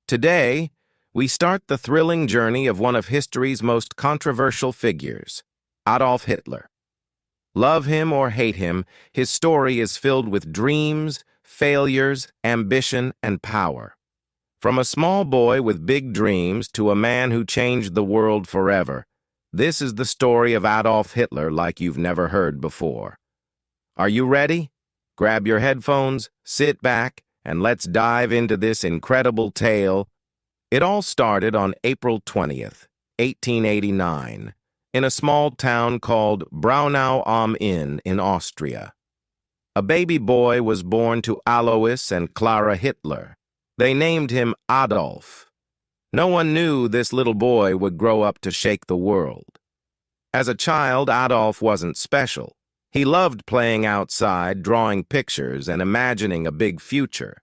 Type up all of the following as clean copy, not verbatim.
Today, we start the thrilling journey of one of history's most controversial figures, Adolf Hitler. Love him or hate him, his story is filled with dreams, failures, ambition, and power. From a small boy with big dreams to a man who changed the world forever, this is the story of Adolf Hitler like you've never heard before. Are you ready? Grab your headphones, sit back, and let's dive into this incredible tale. It all started on April 20th, 1889, in a small town called Braunau am Inn in Austria. A baby boy was born to Alois and Clara Hitler. They named him Adolf. No one knew this little boy would grow up to shake the world. As a child, Adolf wasn't special. He loved playing outside, drawing pictures, and imagining a big future.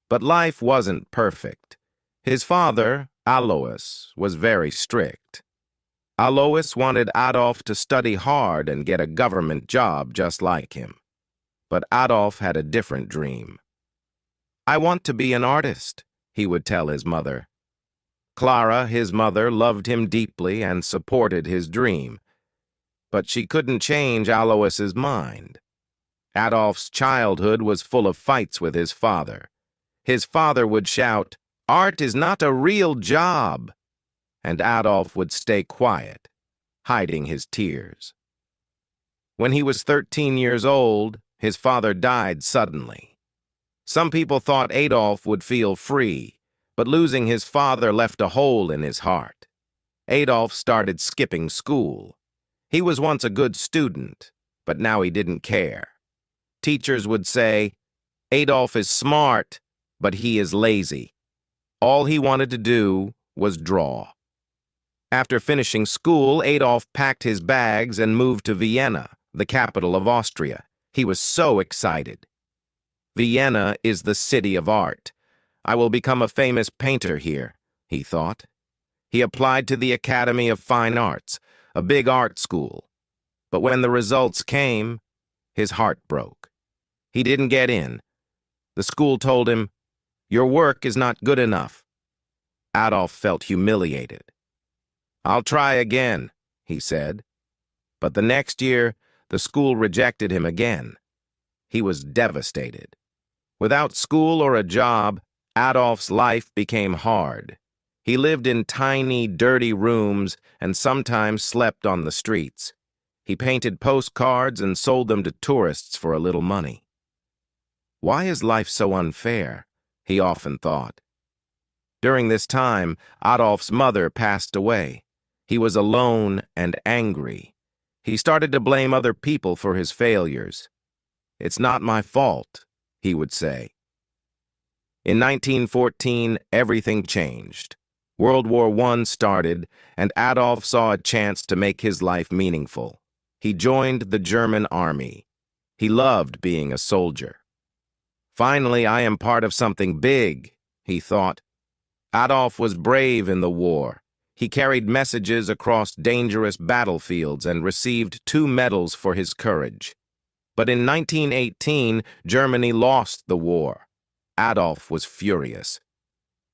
But life wasn't perfect. His father, Alois, was very strict. Alois wanted Adolf to study hard and get a government job just like him. But Adolf had a different dream. "I want to be an artist," he would tell his mother. Clara, his mother, loved him deeply and supported his dream. But she couldn't change Alois's mind. Adolf's childhood was full of fights with his father. His father would shout, "Art is not a real job," and Adolf would stay quiet, hiding his tears. When he was 13 years old, his father died suddenly. Some people thought Adolf would feel free, but losing his father left a hole in his heart. Adolf started skipping school. He was once a good student, but now he didn't care. Teachers would say, "Adolf is smart, but he is lazy." All he wanted to do was draw. After finishing school, Adolf packed his bags and moved to Vienna, the capital of Austria. He was so excited. "Vienna is the city of art. I will become a famous painter here," he thought. He applied to the Academy of Fine Arts, a big art school. But when the results came, his heart broke. He didn't get in. The school told him, "Your work is not good enough." Adolf felt humiliated. "I'll try again," he said. But the next year, the school rejected him again. He was devastated. Without school or a job, Adolf's life became hard. He lived in tiny, dirty rooms and sometimes slept on the streets. He painted postcards and sold them to tourists for a little money. Why is life so unfair? He often thought. During this time, Adolf's mother passed away. He was alone and angry. He started to blame other people for his failures. "It's not my fault," he would say. In 1914, everything changed. World War I started, and Adolf saw a chance to make his life meaningful. He joined the German army. He loved being a soldier. "Finally, I am part of something big," he thought. Adolf was brave in the war. He carried messages across dangerous battlefields and received 2 medals for his courage. But in 1918, Germany lost the war. Adolf was furious.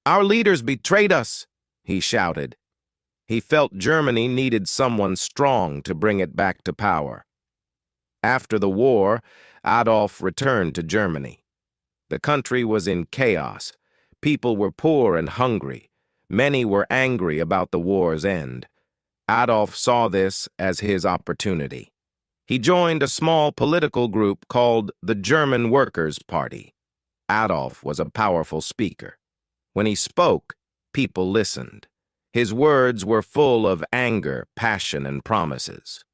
"Our leaders betrayed us," he shouted. He felt Germany needed someone strong to bring it back to power. After the war, Adolf returned to Germany. The country was in chaos. People were poor and hungry. Many were angry about the war's end. Adolf saw this as his opportunity. He joined a small political group called the German Workers' Party. Adolf was a powerful speaker. When he spoke, people listened. His words were full of anger, passion, and promises.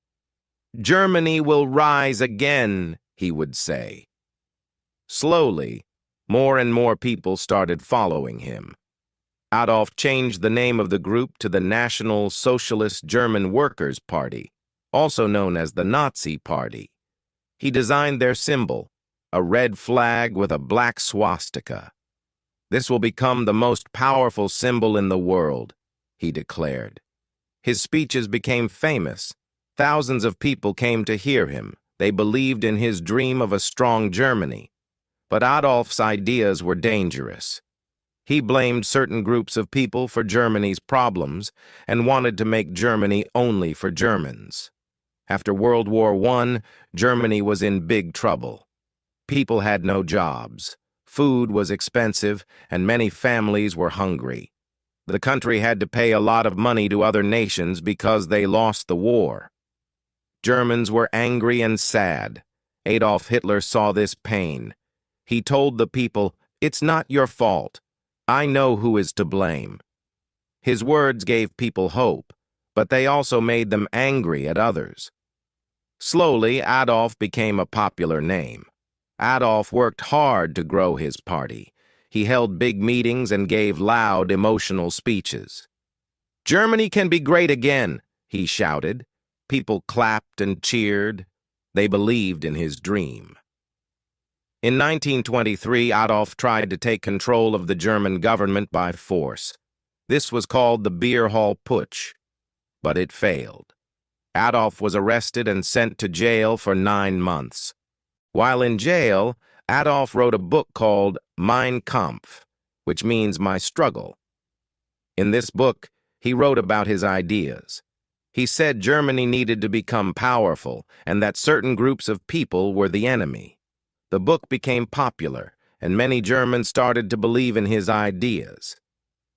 "Germany will rise again," he would say. Slowly, more and more people started following him. Adolf changed the name of the group to the National Socialist German Workers' Party, also known as the Nazi Party. He designed their symbol, a red flag with a black swastika. "This will become the most powerful symbol in the world," he declared. His speeches became famous. Thousands of people came to hear him. They believed in his dream of a strong Germany. But Adolf's ideas were dangerous. He blamed certain groups of people for Germany's problems and wanted to make Germany only for Germans. After World War I, Germany was in big trouble. People had no jobs. Food was expensive, and many families were hungry. The country had to pay a lot of money to other nations because they lost the war. Germans were angry and sad. Adolf Hitler saw this pain. He told the people, "It's not your fault. I know who is to blame." His words gave people hope, but they also made them angry at others. Slowly, Adolf became a popular name. Adolf worked hard to grow his party. He held big meetings and gave loud, emotional speeches. "Germany can be great again," he shouted. People clapped and cheered. They believed in his dream. In 1923, Adolf tried to take control of the German government by force. This was called the Beer Hall Putsch, but it failed. Adolf was arrested and sent to jail for 9 months. While in jail, Adolf wrote a book called Mein Kampf, which means My Struggle. In this book, he wrote about his ideas. He said Germany needed to become powerful and that certain groups of people were the enemy. The book became popular, and many Germans started to believe in his ideas.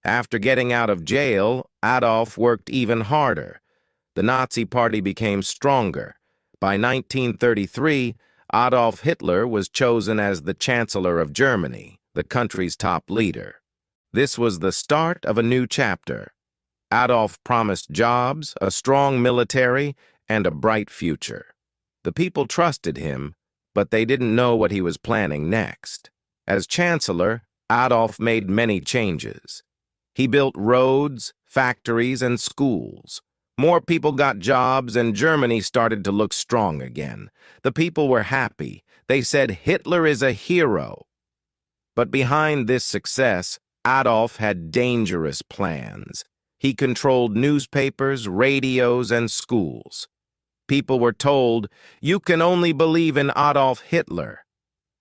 After getting out of jail, Adolf worked even harder. The Nazi Party became stronger. By 1933, Adolf Hitler was chosen as the Chancellor of Germany, the country's top leader. This was the start of a new chapter. Adolf promised jobs, a strong military, and a bright future. The people trusted him, but they didn't know what he was planning next. As Chancellor, Adolf made many changes. He built roads, factories, and schools. More people got jobs, and Germany started to look strong again. The people were happy. They said Hitler is a hero. But behind this success, Adolf had dangerous plans. He controlled newspapers, radios, and schools. People were told, "You can only believe in Adolf Hitler."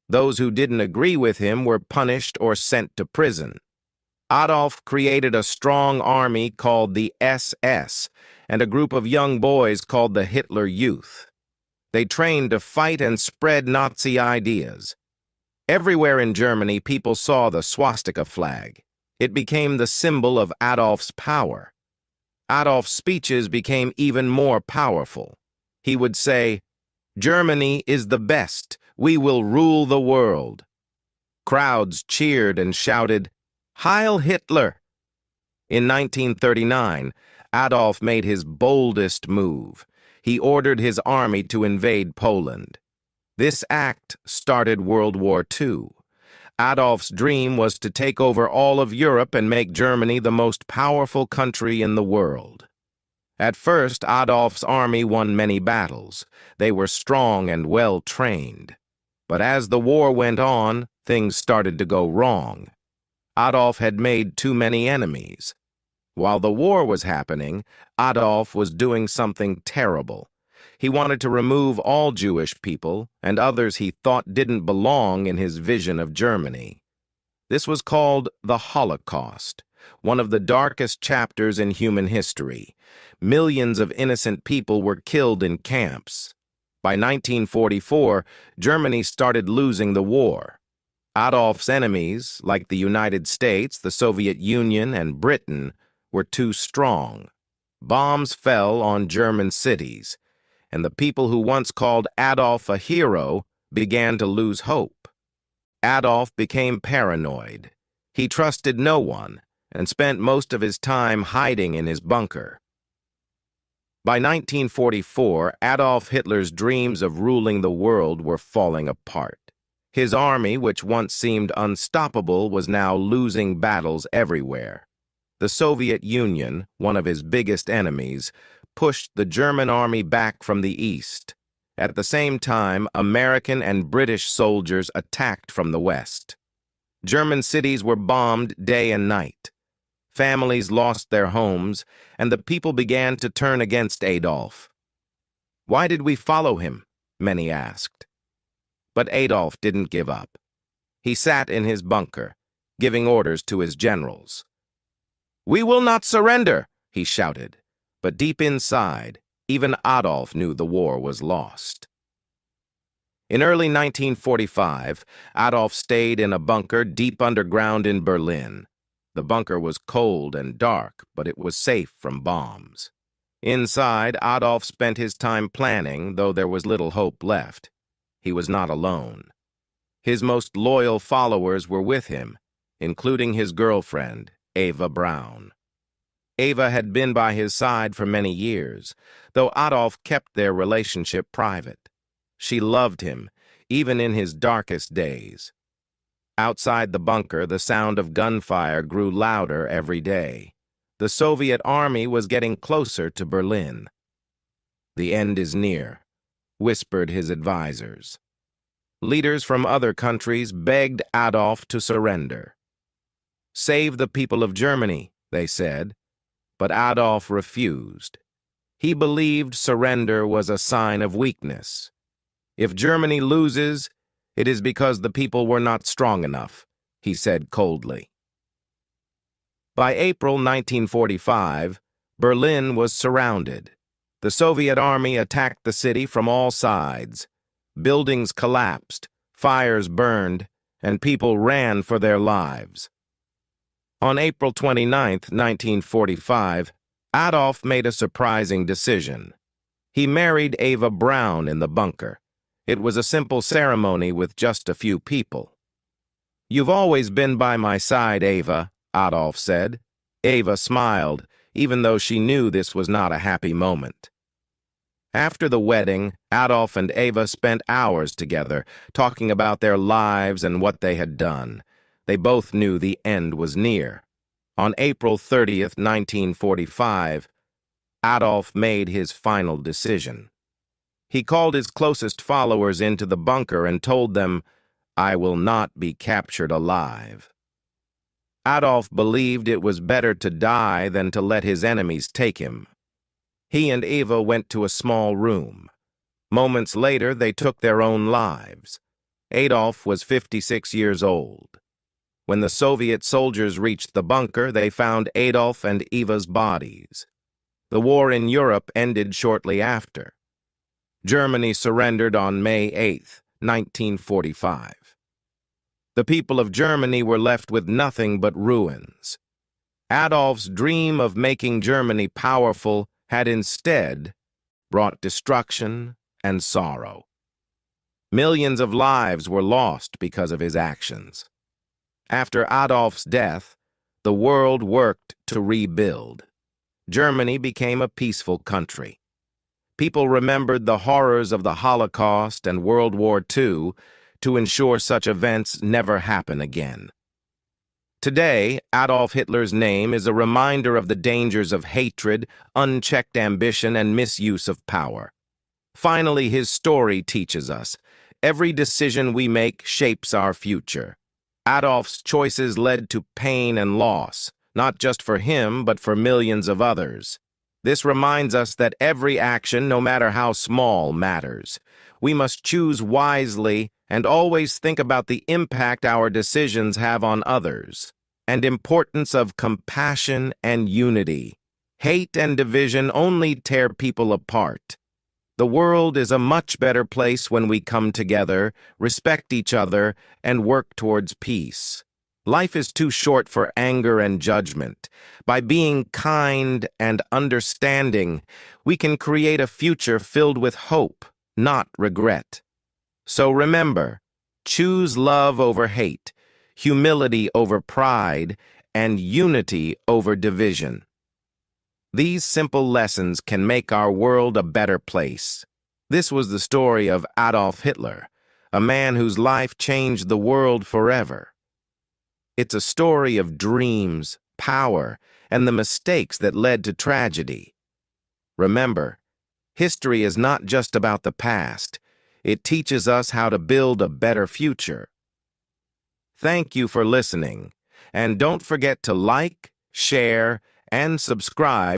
Those who didn't agree with him were punished or sent to prison. Adolf created a strong army called the SS and a group of young boys called the Hitler Youth. They trained to fight and spread Nazi ideas. Everywhere in Germany, people saw the swastika flag. It became the symbol of Adolf's power. Adolf's speeches became even more powerful. He would say, "Germany is the best. We will rule the world." Crowds cheered and shouted, "Heil Hitler!" In 1939, Adolf made his boldest move. He ordered his army to invade Poland. This act started World War II. Adolf's dream was to take over all of Europe and make Germany the most powerful country in the world. At first, Adolf's army won many battles. They were strong and well-trained. But as the war went on, things started to go wrong. Adolf had made too many enemies. While the war was happening, Adolf was doing something terrible. He wanted to remove all Jewish people and others he thought didn't belong in his vision of Germany. This was called the Holocaust, one of the darkest chapters in human history. Millions of innocent people were killed in camps. By 1944, Germany started losing the war. Adolf's enemies, like the United States, the Soviet Union, and Britain, were too strong. Bombs fell on German cities, and the people who once called Adolf a hero began to lose hope. Adolf became paranoid. He trusted no one and spent most of his time hiding in his bunker. By 1944, Adolf Hitler's dreams of ruling the world were falling apart. His army, which once seemed unstoppable, was now losing battles everywhere. The Soviet Union, one of his biggest enemies, pushed the German army back from the east. At the same time, American and British soldiers attacked from the west. German cities were bombed day and night. Families lost their homes, and the people began to turn against Adolf. "Why did we follow him?" many asked. But Adolf didn't give up. He sat in his bunker. giving orders to his generals. "We will not surrender," he shouted, but deep inside, even Adolf knew the war was lost. In early 1945, Adolf stayed in a bunker deep underground in Berlin. The bunker was cold and dark, but it was safe from bombs. Inside, Adolf spent his time planning, though there was little hope left. He was not alone. His most loyal followers were with him, including his girlfriend, Eva Braun. Eva had been by his side for many years, though Adolf kept their relationship private. She loved him, even in his darkest days. Outside the bunker, the sound of gunfire grew louder every day. The Soviet army was getting closer to Berlin. "The end is near," whispered his advisors. Leaders from other countries begged Adolf to surrender. "Save the people of Germany," they said, but Adolf refused. He believed surrender was a sign of weakness. "If Germany loses, it is because the people were not strong enough," he said coldly. By April 1945, Berlin was surrounded. The Soviet army attacked the city from all sides. Buildings collapsed, fires burned, and people ran for their lives. On April 29, 1945, Adolf made a surprising decision. He married Eva Braun in the bunker. It was a simple ceremony with just a few people. "You've always been by my side, Eva," Adolf said. Eva smiled, even though she knew this was not a happy moment. After the wedding, Adolf and Eva spent hours together, talking about their lives and what they had done. They both knew the end was near. On April 30th, 1945, Adolf made his final decision. He called his closest followers into the bunker and told them, "I will not be captured alive." Adolf believed it was better to die than to let his enemies take him. He and Eva went to a small room. Moments later, they took their own lives. Adolf was 56 years old. When the Soviet soldiers reached the bunker, they found Adolf and Eva's bodies. The war in Europe ended shortly after. Germany surrendered on May 8, 1945. The people of Germany were left with nothing but ruins. Adolf's dream of making Germany powerful had instead brought destruction and sorrow. Millions of lives were lost because of his actions. After Adolf's death, the world worked to rebuild. Germany became a peaceful country. People remembered the horrors of the Holocaust and World War II to ensure such events never happen again. Today, Adolf Hitler's name is a reminder of the dangers of hatred, unchecked ambition, and misuse of power. Finally, his story teaches us, every decision we make shapes our future. Adolf's choices led to pain and loss, not just for him, but for millions of others. This reminds us that every action, no matter how small, matters. We must choose wisely and always think about the impact our decisions have on others, and importance of compassion and unity. Hate and division only tear people apart. The world is a much better place when we come together, respect each other, and work towards peace. Life is too short for anger and judgment. By being kind and understanding, we can create a future filled with hope, not regret. So remember, choose love over hate, humility over pride, and unity over division. These simple lessons can make our world a better place. This was the story of Adolf Hitler, a man whose life changed the world forever. It's a story of dreams, power, and the mistakes that led to tragedy. Remember, history is not just about the past. It teaches us how to build a better future. Thank you for listening, and don't forget to like, share, and subscribe